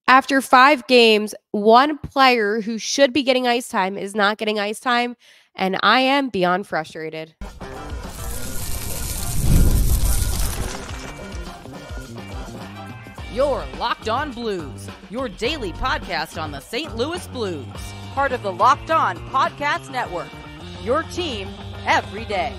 After 5 games, one player who should be getting ice time is not getting ice time, and I am beyond frustrated. You're Locked On Blues, your daily podcast on the St. Louis Blues. Part of the Locked On Podcast Network, your team every day.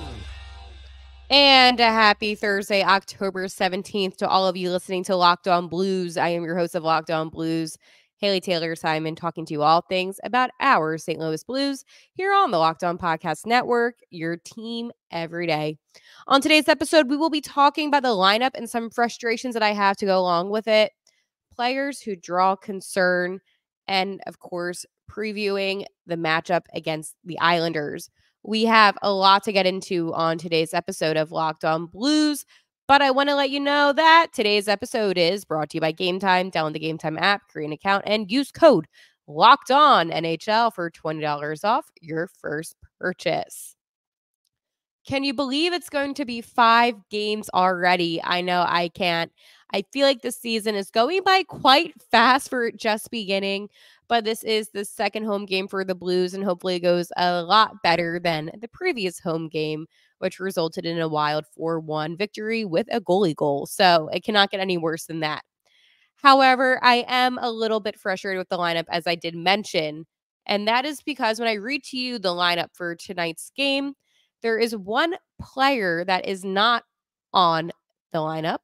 And a happy Thursday, October 17th to all of you listening to Locked On Blues. I am your host of Locked On Blues, Haley Taylor Simon, talking to you all things about our St. Louis Blues here on the Locked On Podcast Network, your team every day. On today's episode, we will be talking about the lineup and some frustrations that I have to go along with it, players who draw concern, and of course, previewing the matchup against the Islanders. We have a lot to get into on today's episode of Locked On Blues, but I want to let you know that today's episode is brought to you by Gametime. Download the Gametime app, create an account, and use code LOCKEDON NHL for $20 off your first purchase. Can you believe it's going to be 5 games already? I know I can't. I feel like the season is going by quite fast for it just beginning, but this is the second home game for the Blues, and hopefully it goes a lot better than the previous home game, which resulted in a wild 4-1 victory with a goalie goal. So it cannot get any worse than that. However, I am a little bit frustrated with the lineup, as I did mention, and that is because when I read to you the lineup for tonight's game, there is one player that is not on the lineup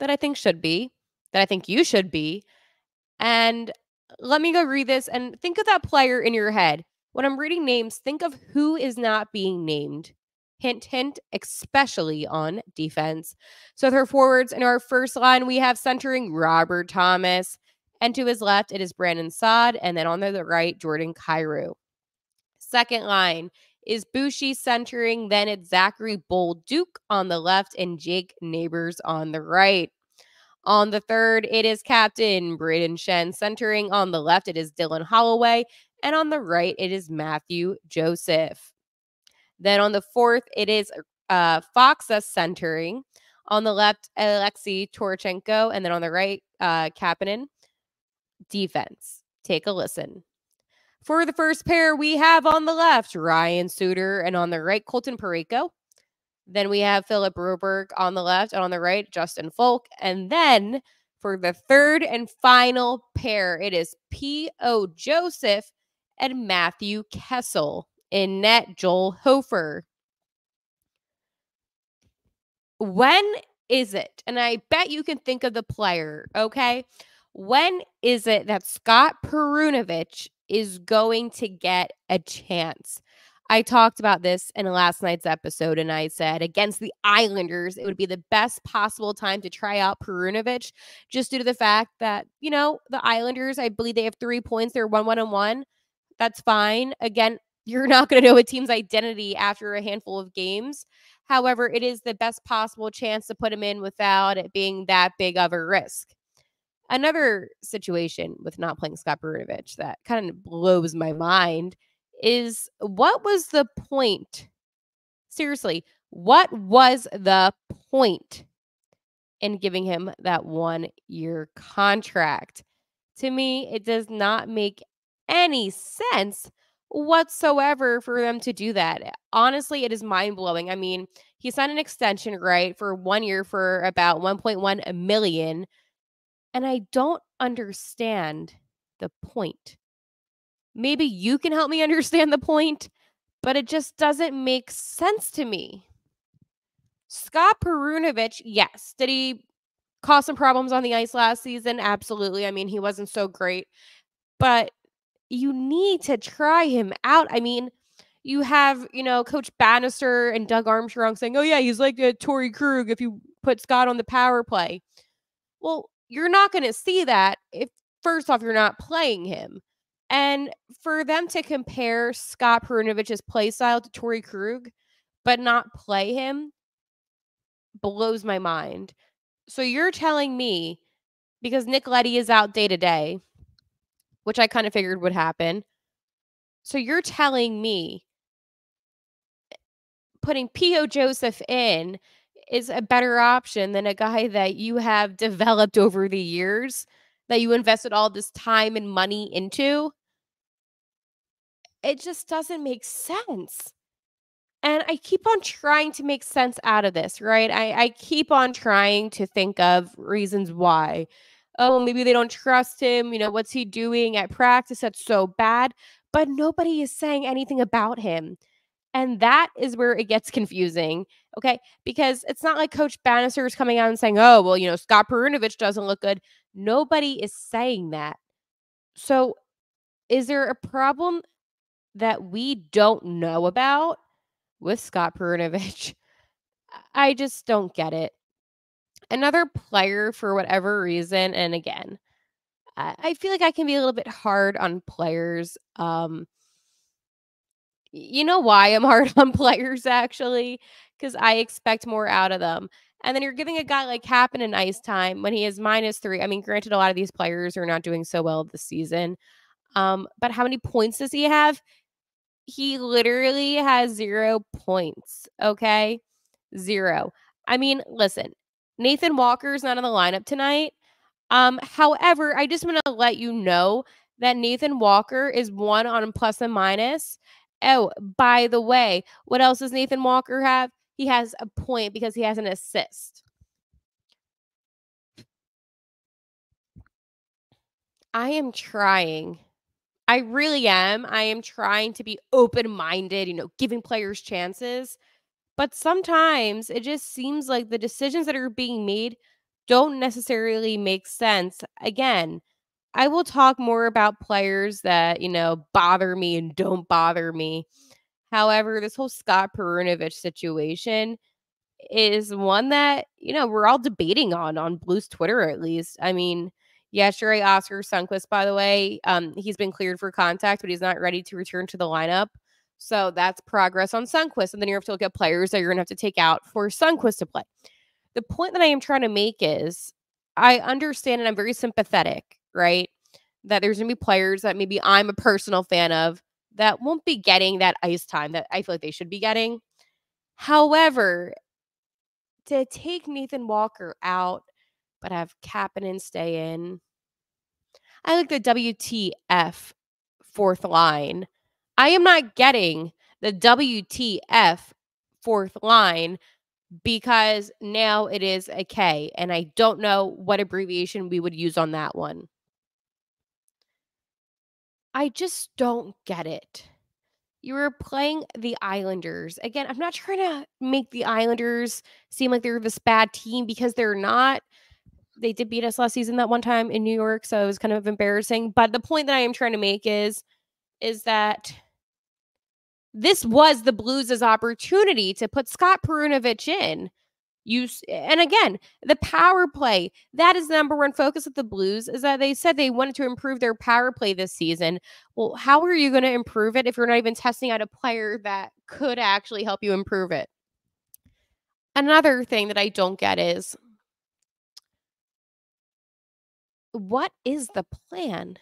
that I think should be, that I think you should be. And let me go read this and think of that player in your head. When I'm reading names, think of who is not being named. Hint, hint, especially on defense. So with our forwards in our first line, we have centering Robert Thomas. And to his left, it is Brandon Saad. And then on the right, Jordan Kyrou. Second line is Bushi centering. Then it's Zachary Bolduc on the left and Jake Neighbors on the right. On the third, it is Captain Braden Shen centering. On the left, it is Dylan Holloway. And on the right, it is Matthew Joseph. Then on the fourth, it is Foxa centering. On the left, Alexei Torchenko. And then on the right, Kapanen. Defense. Take a listen. For the first pair, we have on the left, Ryan Suter, and on the right, Colton Parayko. Then we have Philip Broberg on the left, and on the right, Justin Folk. And then for the third and final pair, it is P.O. Joseph and Matthew Kessel. In net, Joel Hofer. When is it, and I bet you can think of the player, okay? When is it that Scott Perunovich is going to get a chance? I talked about this in last night's episode, and I said against the Islanders, it would be the best possible time to try out Perunovich, just due to the fact that, the Islanders, I believe they have 3 points. They're 1-1-1. That's fine. Again, you're not going to know a team's identity after a handful of games. However, it is the best possible chance to put him in without it being that big of a risk. Another situation with not playing Scott Perunovich that kind of blows my mind is, what was the point? Seriously, what was the point in giving him that 1-year contract? To me, it does not make any sense whatsoever for them to do that. Honestly, it is mind-blowing. I mean, he signed an extension, right, for 1 year for about $1.1 million. And I don't understand the point. Maybe you can help me understand the point, but it just doesn't make sense to me. Scott Perunovich, yes. Did he cause some problems on the ice last season? Absolutely. I mean, he wasn't so great. But you need to try him out. I mean, you have, Coach Bannister and Doug Armstrong saying, oh, yeah, he's like a Torrey Krug if you put Scott on the power play. Well, you're not going to see that if, first off, you're not playing him. And for them to compare Scott Perunovich's play style to Torrey Krug, but not play him, blows my mind. So you're telling me, because Nick Leddy is out day to day, which I kind of figured would happen. So you're telling me putting P.O. Joseph in is a better option than a guy that you have developed over the years that you invested all this time and money into. It just doesn't make sense. And I keep on trying to make sense out of this, right? I keep on trying to think of reasons why. Oh, maybe they don't trust him. What's he doing at practice that's so bad? But nobody is saying anything about him. And that is where it gets confusing, okay? Because it's not like Coach Bannister is coming out and saying, oh, well, Scott Perunovich doesn't look good. Nobody is saying that. So is there a problem that we don't know about with Scott Perunovich? I just don't get it. Another player, for whatever reason, and again, I feel like I can be a little bit hard on players. You know why I'm hard on players, actually? Because I expect more out of them. And then you're giving a guy like Kapanen an ice time when he is -3. I mean, granted, a lot of these players are not doing so well this season. But how many points does he have? He literally has 0 points, okay? 0. I mean, listen, Nathan Walker's not in the lineup tonight. However, I just want to let you know that Nathan Walker is 1 on plus and minus. Oh, by the way, what else does Nathan Walker have? He has a point because he has an assist. I am trying. I really am. I am trying to be open-minded, giving players chances. But sometimes it just seems like the decisions that are being made don't necessarily make sense. Again, I will talk more about players that, bother me and don't bother me. However, this whole Scott Perunovich situation is one that, we're all debating on Blues Twitter, at least. I mean, yesterday, Oscar Sundqvist, by the way, he's been cleared for contact, but he's not ready to return to the lineup. So that's progress on Sundqvist. And then you have to look at players that you're going to have to take out for Sundqvist to play. The point that I am trying to make is I understand and I'm very sympathetic, right? That there's going to be players that maybe I'm a personal fan of that won't be getting that ice time that I feel like they should be getting. However, to take Nathan Walker out but have Kapanen stay in, I like the WTF fourth line. I am not getting the WTF fourth line because now it is a K, and I don't know what abbreviation we would use on that one. I just don't get it. You were playing the Islanders. Again, I'm not trying to make the Islanders seem like they're this bad team because they're not. They did beat us last season that one time in New York, so it was kind of embarrassing. But the point that I am trying to make is that this was the Blues' opportunity to put Scott Perunovich in. And again, the power play, that is the number one focus of the Blues, is that they said they wanted to improve their power play this season. Well, how are you going to improve it if you're not even testing out a player that could actually help you improve it? Another thing that I don't get is, what is the plan?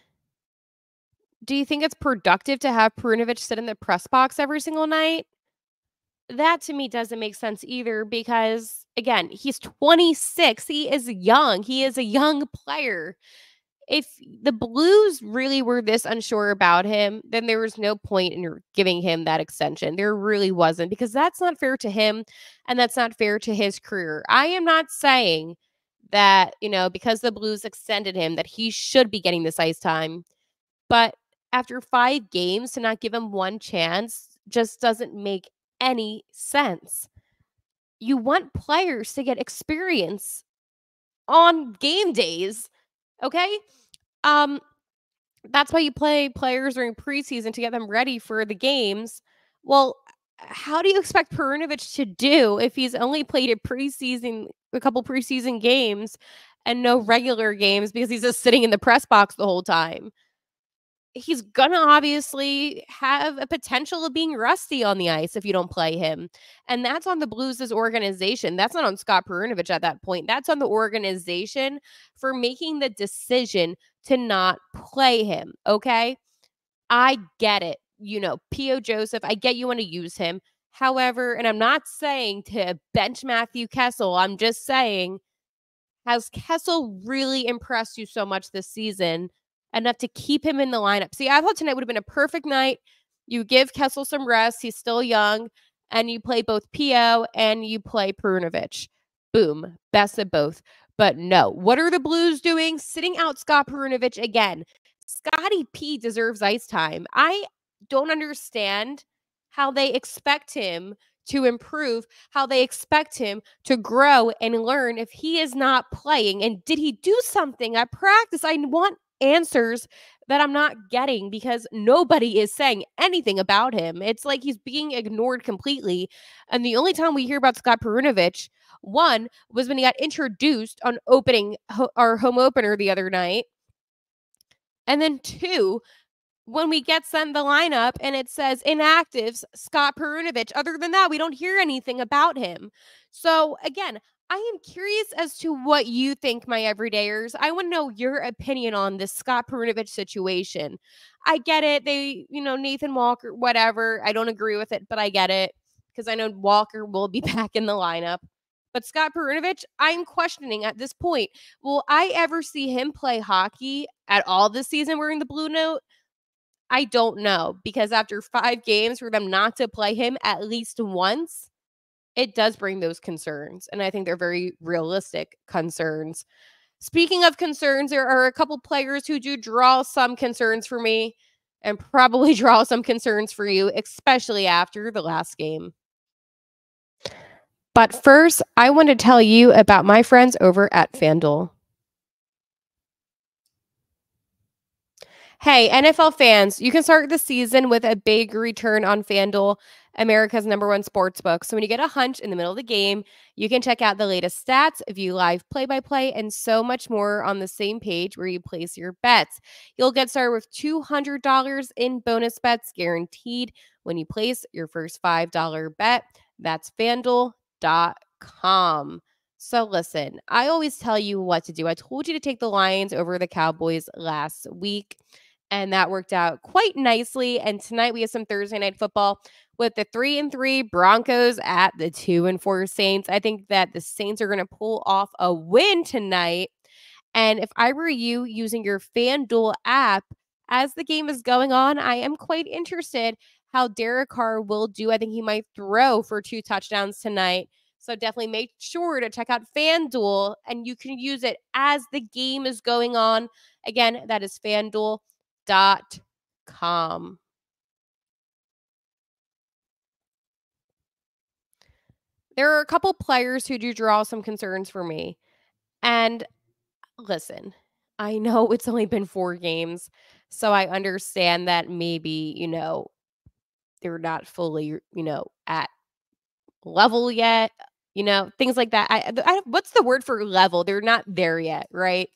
Do you think it's productive to have Perunovich sit in the press box every single night? That to me doesn't make sense either because, again, he's 26. He is young. He is a young player. If the Blues really were this unsure about him, then there was no point in giving him that extension. There really wasn't, because that's not fair to him and that's not fair to his career. I am not saying that, because the Blues extended him, that he should be getting this ice time. But after 5 games, to not give him one chance just doesn't make any sense. You want players to get experience on game days, okay? That's why you play players during preseason to get them ready for the games. Well, how do you expect Perunovich to do if he's only played a couple preseason games and no regular games because he's just sitting in the press box the whole time? He's gonna obviously have a potential of being rusty on the ice if you don't play him. And that's on the Blues' organization. That's not on Scott Perunovich at that point. That's on the organization for making the decision to not play him, okay? I get it. P.O. Joseph, I get you want to use him. However, and I'm not saying to bench Matthew Kessel, I'm just saying Has Kessel really impressed you so much this season enough to keep him in the lineup? See, I thought tonight would have been a perfect night. You give Kessel some rest. He's still young. And you play both P.O. and you play Perunovich. Boom. Best of both. But no. What are the Blues doing? Sitting out Scott Perunovich again. Scotty P deserves ice time. I don't understand how they expect him to improve, how they expect him to grow and learn if he is not playing. And did he do something at practice? I want answers that I'm not getting because nobody is saying anything about him. It's like he's being ignored completely. And the only time we hear about Scott Perunovich, one, was when he got introduced on our home opener the other night. And then two, when we get sent the lineup and it says inactives, Scott Perunovich. Other than that, we don't hear anything about him. So again, I am curious as to what you think, my everydayers. I want to know your opinion on this Scott Perunovich situation. I get it. Nathan Walker, whatever. I don't agree with it, but I get it because I know Walker will be back in the lineup. But Scott Perunovich, I'm questioning at this point. Will I ever see him play hockey at all this season wearing the blue note? I don't know, because after 5 games, for them not to play him at least once, it does bring those concerns. And I think they're very realistic concerns. Speaking of concerns, there are a couple players who do draw some concerns for me and probably draw some concerns for you, especially after the last game. But first, I want to tell you about my friends over at FanDuel. Hey, NFL fans, you can start the season with a big return on FanDuel, America's #1 sportsbook. So when you get a hunch in the middle of the game, you can check out the latest stats, view live play-by-play, and so much more on the same page where you place your bets. You'll get started with $200 in bonus bets guaranteed when you place your first $5 bet. That's FanDuel.com. So listen, I always tell you what to do. I told you to take the Lions over the Cowboys last week, and that worked out quite nicely. And tonight we have some Thursday night football with the 3-3 Broncos at the 2-4 Saints. I think that the Saints are going to pull off a win tonight. And if I were you using your FanDuel app as the game is going on, I am quite interested how Derek Carr will do. I think he might throw for 2 touchdowns tonight. So definitely make sure to check out FanDuel, and you can use it as the game is going on. Again, that is FanDuel.com. There are a couple players who do draw some concerns for me. And listen, I know it's only been 4 games, so I understand that maybe, they're not fully, at level yet, things like that. What's the word for level? They're not there yet, right?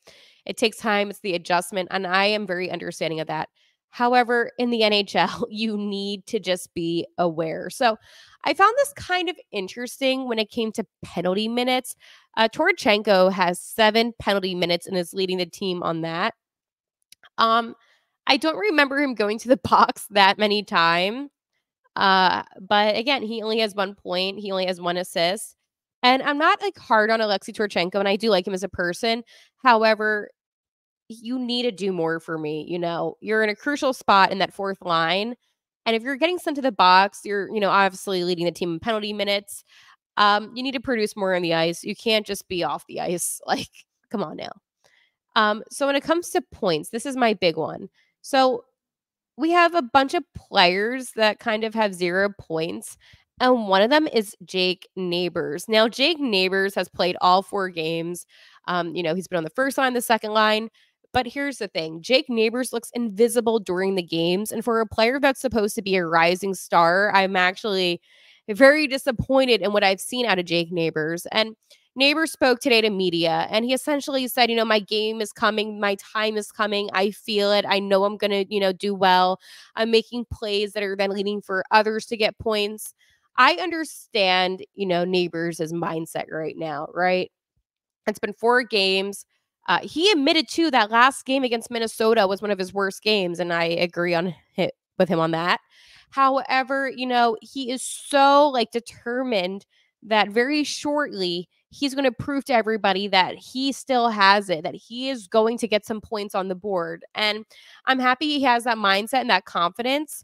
It takes time. It's the adjustment, and I am very understanding of that. However, in the NHL, you need to just be aware. So I found this kind of interesting when it came to penalty minutes. Torchenko has 7 penalty minutes and is leading the team on that. I don't remember him going to the box that many times. But again, he only has 1 point. He only has 1 assist. And I'm not hard on Alexei Torchenko, and I do like him as a person. However, you need to do more for me. You're in a crucial spot in that 4th line. And if you're getting sent to the box, you're, obviously leading the team in penalty minutes. You need to produce more on the ice. You can't just be off the ice. Come on now. So when it comes to points, this is my big one. So we have a bunch of players that kind of have 0 points, and one of them is Jake Neighbors. Now, Jake Neighbors has played all 4 games. He's been on the first line, the second line. But here's the thing. Jake Neighbors looks invisible during the games, and for a player that's supposed to be a rising star, I'm actually very disappointed in what I've seen out of Jake Neighbors. And Neighbors spoke today to media, and he essentially said, my game is coming. My time is coming. I feel it. I know I'm going to, do well. I'm making plays that are then leading for others to get points. I understand, Neighbors' mindset right now, right? It's been 4 games. He admitted, too, that last game against Minnesota was one of his worst games, and I agree with him on that. However, he is so, determined that very shortly he's going to prove to everybody that he still has it, that he is going to get some points on the board. And I'm happy he has that mindset and that confidence.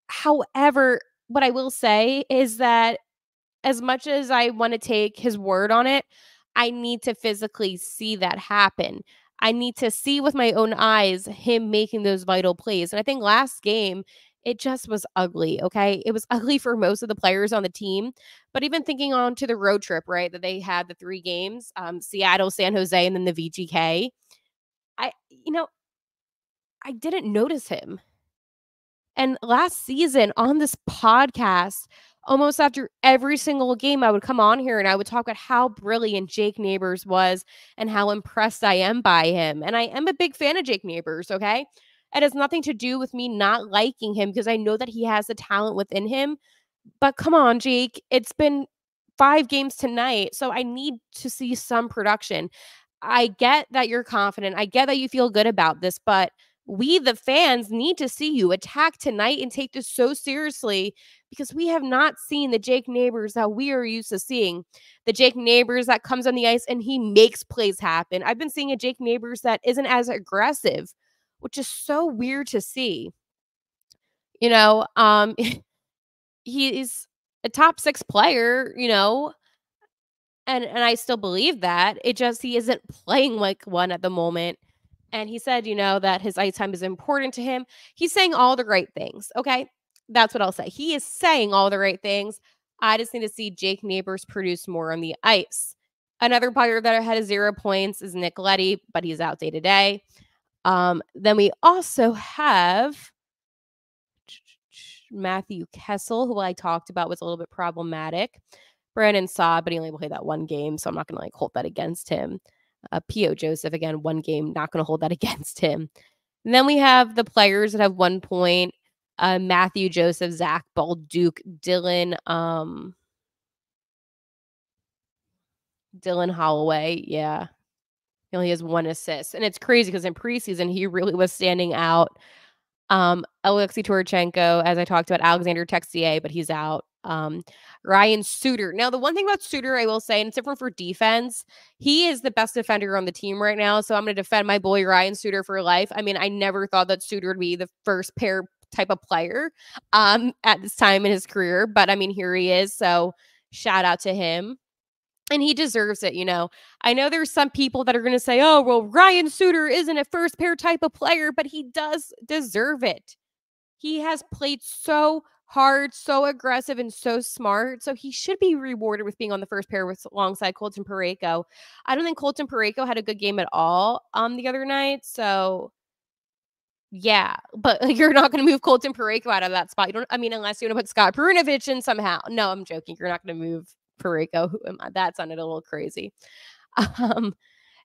However, what I will say is that as much as I want to take his word on it, I need to physically see that happen. I need to see with my own eyes him making those vital plays. And I think last game, it just was ugly. Okay. It was ugly for most of the players on the team. But even thinking on to the road trip, right, that they had the 3 games, Seattle, San Jose, and then the VGK, I, you know, I didn't notice him. And last season on this podcast, almost after every single game, I would come on here and I would talk about how brilliant Jake Neighbors was and how impressed I am by him. And I am a big fan of Jake Neighbors, okay? It has nothing to do with me not liking him because I know that he has the talent within him. But come on, Jake, it's been 5 games tonight, so I need to see some production. I get that you're confident. I get that you feel good about this, but we, the fans, need to see you attack tonight and take this so seriously because we have not seen the Jake Neighbors that we are used to seeing. The Jake Neighbors that comes on the ice and he makes plays happen. I've been seeing a Jake Neighbors that isn't as aggressive, which is so weird to see. You know, he's a top 6 player, you know, and I still believe that. It just he isn't playing like one at the moment. And he said, you know, that his ice time is important to him. He's saying all the right things. Okay. That's what I'll say. He is saying all the right things. I just need to see Jake Neighbors produce more on the ice. Another player that had 0 points is Nick Leddy, but he's out day to day. Then we also have Matthew Kessel, who I talked about was a little bit problematic. Brandon Saad, but he only played that 1 game, so I'm not going to hold that against him. P.O. Joseph, again, 1 game, not going to hold that against him. And then we have the players that have 1 point. Matthew Joseph, Zach Balduke, Dylan Holloway. Yeah. He only has 1 assist. And it's crazy because in preseason, he really was standing out. Alexei Turchenko, as I talked about, Alexander Texier, but he's out. Ryan Suter. Now, the one thing about Suter, I will say, and it's different for defense, he is the best defender on the team right now. So I'm going to defend my boy Ryan Suter for life. I mean, I never thought that Suter would be the first pair type of player at this time in his career. But I mean, here he is. So shout out to him. And he deserves it, you know. I know there's some people that are going to say, oh, well, Ryan Suter isn't a first pair type of player, but he does deserve it. He has played so hard, so aggressive, and so smart. So he should be rewarded with being on the first pair alongside Colton Parayko. I don't think Colton Parayko had a good game at all the other night. So yeah, but you're not going to move Colton Parayko out of that spot. You don't. I mean, unless you want to put Scott Perunovich in somehow. No, I'm joking. You're not going to move Parayko. That sounded a little crazy.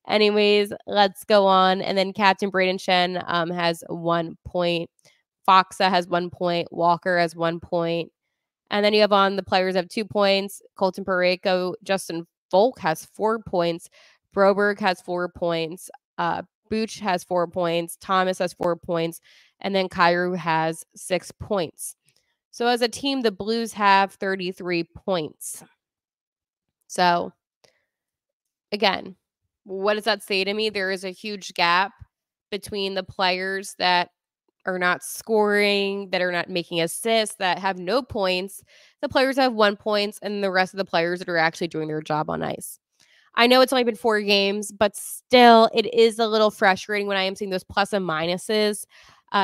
Anyways, let's go on. And then Captain Braden Shen has 1 point. Foxa has 1 point. Walker has 1 point. And then you have on the players have 2 points. Colton Parayko, Justin Folk has 4 points. Broberg has 4 points. Booch has 4 points. Thomas has 4 points. And then Kyrou has 6 points. So as a team, the Blues have 33 points. So again, what does that say to me? There is a huge gap between the players that are not scoring, that are not making assists, that have no points. The players have 1 point, and the rest of the players that are actually doing their job on ice. I know it's only been 4 games, but still, it is a little frustrating when I am seeing those plus and minuses,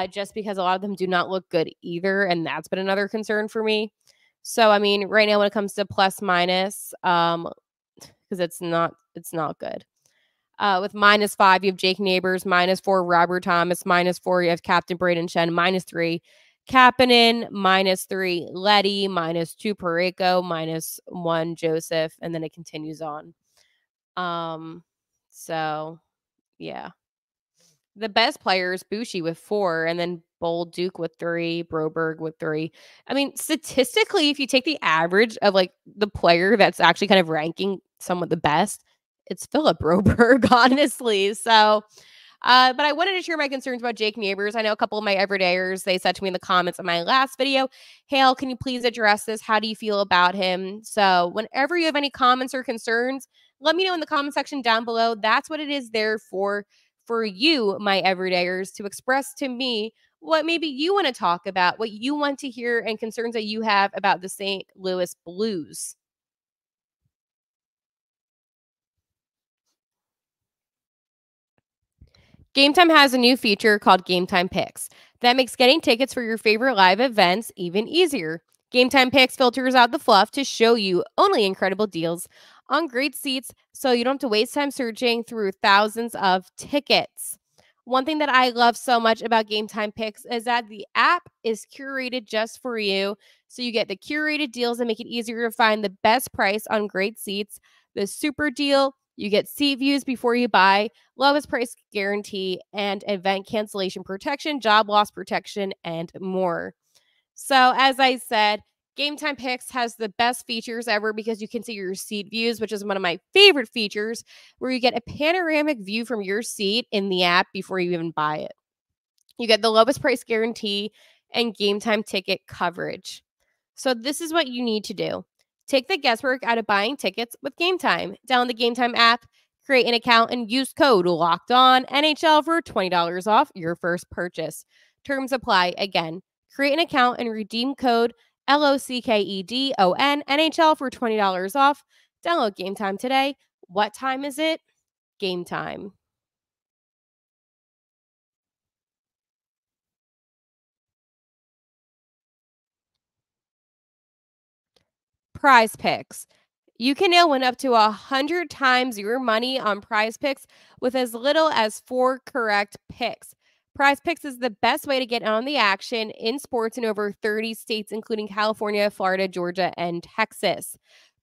just because a lot of them do not look good either, and that's been another concern for me. So, I mean, right now when it comes to plus minus, because it's not good. With -5, you have Jake Neighbors, -4, Robert Thomas, -4, you have Captain Braden Shen, -3, Kapanen, -3, Leddy, -2, Parayko, -1, Joseph, and then it continues on. So, yeah. The best player is Bushi with 4, and then Bolduc with 3, Broberg with 3. I mean, statistically, if you take the average of, like, the player that's actually kind of ranking somewhat the best, it's Philip Broberg, honestly. So, But I wanted to share my concerns about Jake Neighbors. I know a couple of my everydayers, they said to me in the comments of my last video, Hale, can you please address this? How do you feel about him? So whenever you have any comments or concerns, let me know in the comment section down below. That's what it is there for you, my everydayers, to express to me what maybe you want to talk about, what you want to hear, and concerns that you have about the St. Louis Blues. Gametime has a new feature called Gametime Picks that makes getting tickets for your favorite live events even easier. Gametime Picks filters out the fluff to show you only incredible deals on great seats so you don't have to waste time searching through thousands of tickets. One thing that I love so much about Gametime Picks is that the app is curated just for you. So you get the curated deals that make it easier to find the best price on great seats, the super deal, you get seat views before you buy, lowest price guarantee, and event cancellation protection, job loss protection, and more. So, as I said, Gametime Picks has the best features ever because you can see your seat views, which is one of my favorite features, where you get a panoramic view from your seat in the app before you even buy it. You get the lowest price guarantee and Gametime ticket coverage. So, this is what you need to do. Take the guesswork out of buying tickets with Gametime. Download the Gametime app, create an account, and use code LOCKEDONNHL for $20 off your first purchase. Terms apply. Again, create an account and redeem code LOCKEDONNHL for $20 off. Download Gametime today. What time is it? Gametime. PrizePicks. You can now win up to 100 times your money on PrizePicks with as little as 4 correct picks. PrizePicks is the best way to get on the action in sports in over 30 states, including California, Florida, Georgia, and Texas.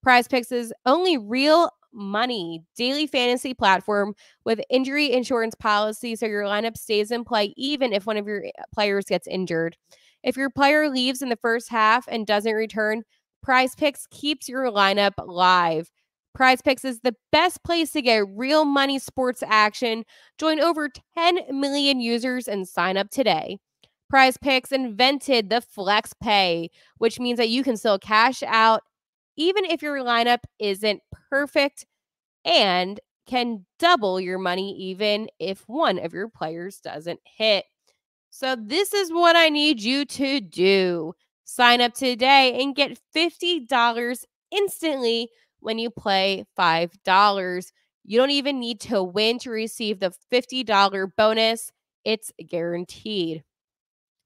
PrizePicks is only real money daily fantasy platform with injury insurance policy so your lineup stays in play even if one of your players gets injured. If your player leaves in the first half and doesn't return, PrizePicks keeps your lineup live. PrizePicks is the best place to get real money sports action. Join over 10 million users and sign up today. PrizePicks invented the flex pay, which means that you can still cash out even if your lineup isn't perfect and can double your money even if one of your players doesn't hit. So, this is what I need you to do. Sign up today and get $50 instantly when you play $5. You don't even need to win to receive the $50 bonus, it's guaranteed.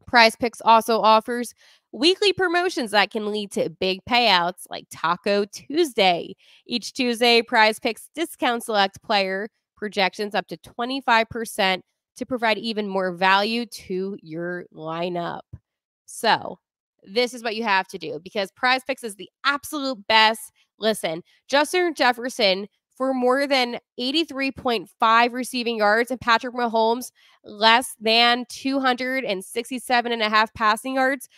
PrizePicks also offers weekly promotions that can lead to big payouts like Taco Tuesday. Each Tuesday, PrizePicks discount select player projections up to 25% to provide even more value to your lineup. So, this is what you have to do because PrizePicks is the absolute best. Listen, Justin Jefferson for more than 83.5 receiving yards and Patrick Mahomes less than 267.5 passing yards.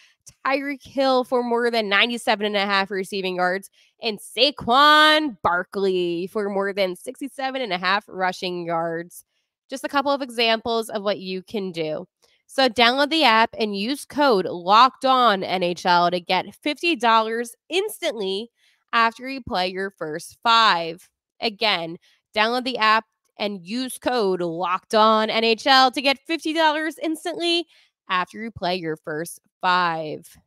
Tyreek Hill for more than 97.5 receiving yards, and Saquon Barkley for more than 67.5 rushing yards. Just a couple of examples of what you can do. So download the app and use code LOCKEDONNHL to get $50 instantly after you play your first 5. Again, download the app and use code LOCKEDONNHL to get $50 instantly after you play your first 5.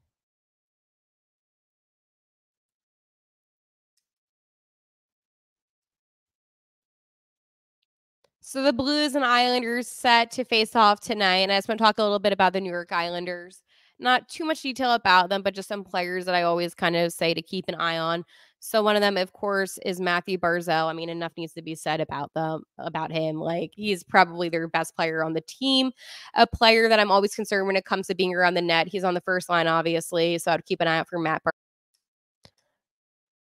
So the Blues and Islanders set to face off tonight, and I just want to talk a little bit about the New York Islanders. Not too much detail about them, but just some players that I always kind of say to keep an eye on. So one of them, of course, is Matthew Barzal. I mean, enough needs to be said about him. Like he's probably their best player on the team, a player that I'm always concerned when it comes to being around the net. He's on the first line, obviously, so I'd keep an eye out for Matt.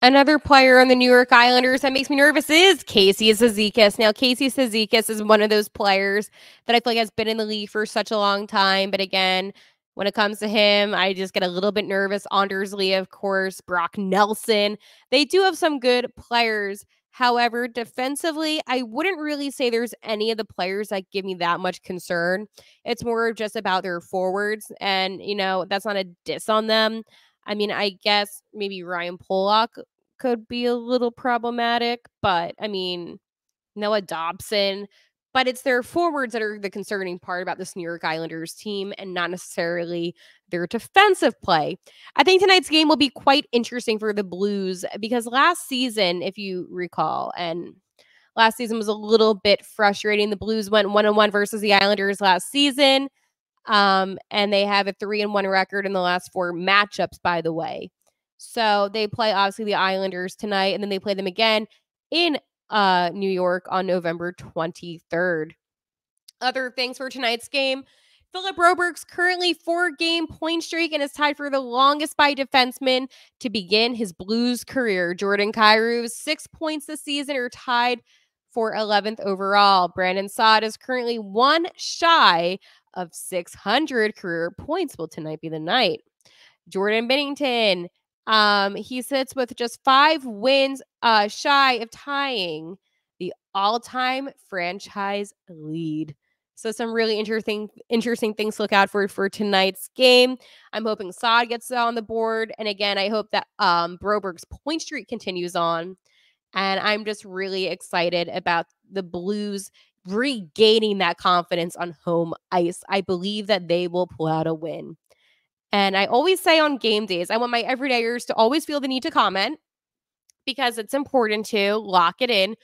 Another player on the New York Islanders that makes me nervous is Casey Cizikas. Now, Casey Cizikas is one of those players that I feel like has been in the league for such a long time. But again, when it comes to him, I just get a little bit nervous. Anders Lee, of course, Brock Nelson. They do have some good players. However, defensively, I wouldn't really say there's any of the players that give me that much concern. It's more just about their forwards, and that's not a diss on them. I mean, I guess maybe Ryan Pollock could be a little problematic, but I mean, Noah Dobson. But it's their forwards that are the concerning part about this New York Islanders team and not necessarily their defensive play. I think tonight's game will be quite interesting for the Blues because last season, if you recall, and last season was a little bit frustrating. The Blues went 1-1 versus the Islanders last season. And they have a 3-1 record in the last 4 matchups, by the way. So they play obviously the Islanders tonight, and then they play them again in New York on November 23rd. Other things for tonight's game. Philip Broberg's currently 4-game point streak and is tied for the longest by defenseman to begin his Blues career. Jordan Kyrou's 6 points this season are tied for 11th overall. Brandon Saad is currently 1 shy of 600 career points. Will tonight be the night? Jordan Binnington, he sits with just 5 wins shy of tying the all-time franchise lead. So some really interesting things to look out for tonight's game. I'm hoping Saad gets on the board. And again, I hope that Broberg's point streak continues on. And I'm just really excited about the Blues regaining that confidence on home ice. I believe that they will pull out a win. And I always say on game days, I want my everydayers to always feel the need to comment because it's important to lock it in.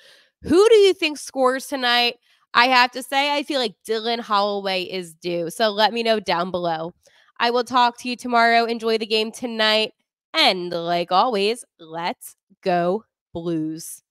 Who do you think scores tonight? I have to say, I feel like Dylan Holloway is due. So let me know down below. I will talk to you tomorrow. Enjoy the game tonight. And like always, let's go Blues.